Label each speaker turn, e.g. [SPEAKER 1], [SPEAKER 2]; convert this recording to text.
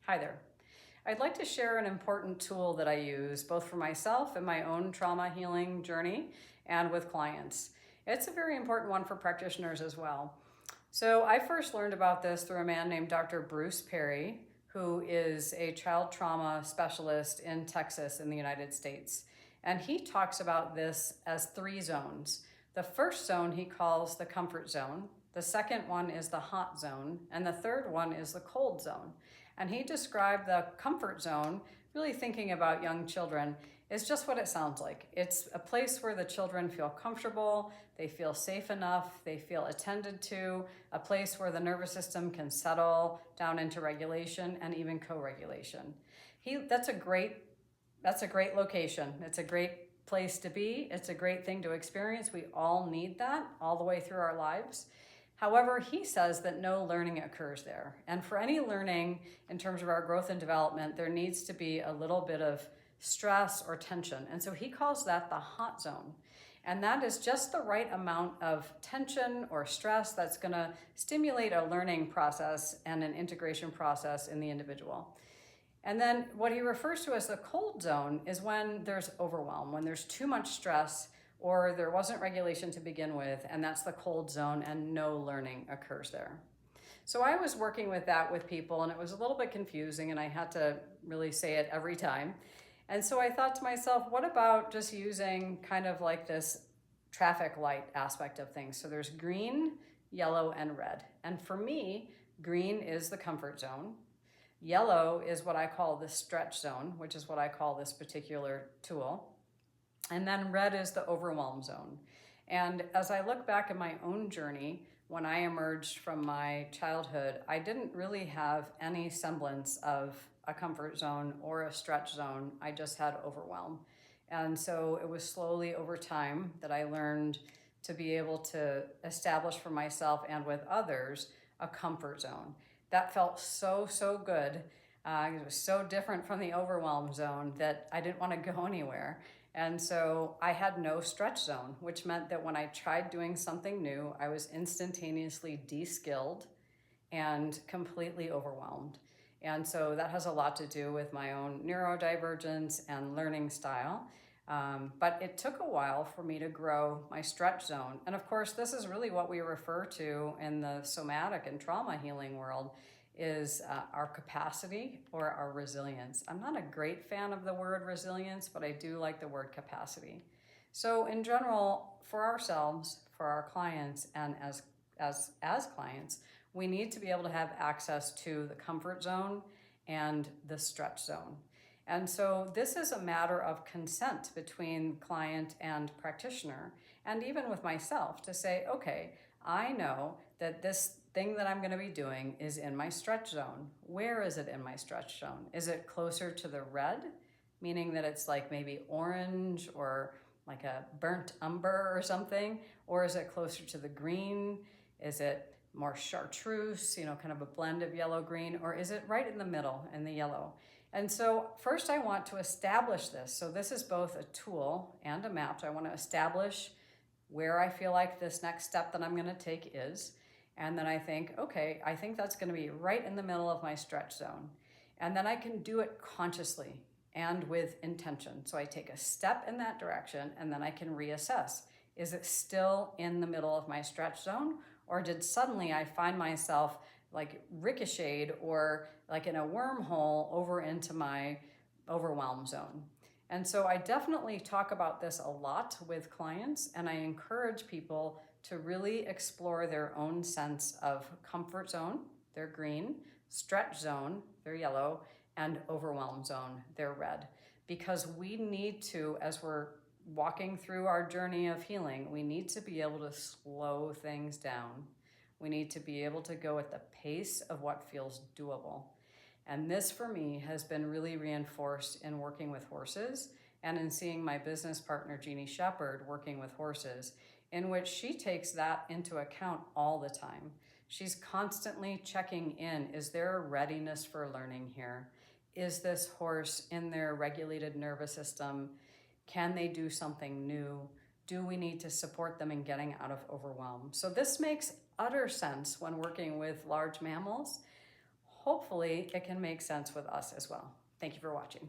[SPEAKER 1] Hi there. I'd like to share an important tool that I use both for myself and my own trauma healing journey and with clients. It's a very important one for practitioners as well. So I first learned about this through a man named Dr. Bruce Perry, who is a child trauma specialist in Texas in the United States. And he talks about this as 3 zones. The first zone he calls the comfort zone. The second one is the hot zone. And the third one is the cold zone. And he described the comfort zone, really thinking about young children, is just what it sounds like. It's a place where the children feel comfortable, they feel safe enough, they feel attended to, a place where the nervous system can settle down into regulation and even co-regulation. That's a great location. It's a great place to be. It's a great thing to experience. We all need that all the way through our lives. However, he says that no learning occurs there. And for any learning in terms of our growth and development, there needs to be a little bit of stress or tension. And so he calls that the hot zone. And that is just the right amount of tension or stress that's going to stimulate a learning process and an integration process in the individual. And then what he refers to as the cold zone is when there's overwhelm, when there's too much stress, or there wasn't regulation to begin with, and that's the cold zone, and no learning occurs there. So I was working with that with people, and it was a little bit confusing, and I had to really say it every time. And so I thought to myself, what about just using kind of like this traffic light aspect of things? So there's green, yellow, and red. And for me, green is the comfort zone. Yellow is what I call the stretch zone, which is what I call this particular tool. And then red is the overwhelm zone. And as I look back at my own journey, when I emerged from my childhood, I didn't really have any semblance of a comfort zone or a stretch zone. I just had overwhelm. And so it was slowly over time that I learned to be able to establish for myself and with others a comfort zone. That felt so good. It was so different from the overwhelm zone that I didn't want to go anywhere. And so I had no stretch zone, which meant that when I tried doing something new, I was instantaneously de-skilled and completely overwhelmed. And so that has a lot to do with my own neurodivergence and learning style. But it took a while for me to grow my stretch zone. And of course, this is really what we refer to in the somatic and trauma healing world is our capacity or our resilience. I'm not a great fan of the word resilience, but I do like the word capacity. So in general, for ourselves, for our clients, and as clients, we need to be able to have access to the comfort zone and the stretch zone. And so this is a matter of consent between client and practitioner, and even with myself to say, okay, I know that this thing that I'm going to be doing is in my stretch zone. Where is it in my stretch zone? Is it closer to the red, meaning that it's like maybe orange or like a burnt umber or something? Or is it closer to the green? Is it more chartreuse, kind of a blend of yellow-green? Or is it right in the middle in the yellow? And so first I want to establish this. So this is both a tool and a map. So I want to establish where I feel like this next step that I'm going to take is. And then I think, okay, I think that's going to be right in the middle of my stretch zone. And then I can do it consciously and with intention. So I take a step in that direction and then I can reassess. Is it still in the middle of my stretch zone? Or did suddenly I find myself like ricocheted or like in a wormhole over into my overwhelm zone? And so I definitely talk about this a lot with clients, and I encourage people to really explore their own sense of comfort zone, their green, stretch zone, their yellow, and overwhelm zone, their red. Because we need to, as we're walking through our journey of healing, we need to be able to slow things down. We need to be able to go at the pace of what feels doable. And this for me has been really reinforced in working with horses and in seeing my business partner, Jeannie Shepherd, working with horses, in which she takes that into account all the time. She's constantly checking in. Is there a readiness for learning here? Is this horse in their regulated nervous system? Can they do something new? Do we need to support them in getting out of overwhelm? So this makes utter sense when working with large mammals. hopefully it can make sense with us as well. Thank you for watching.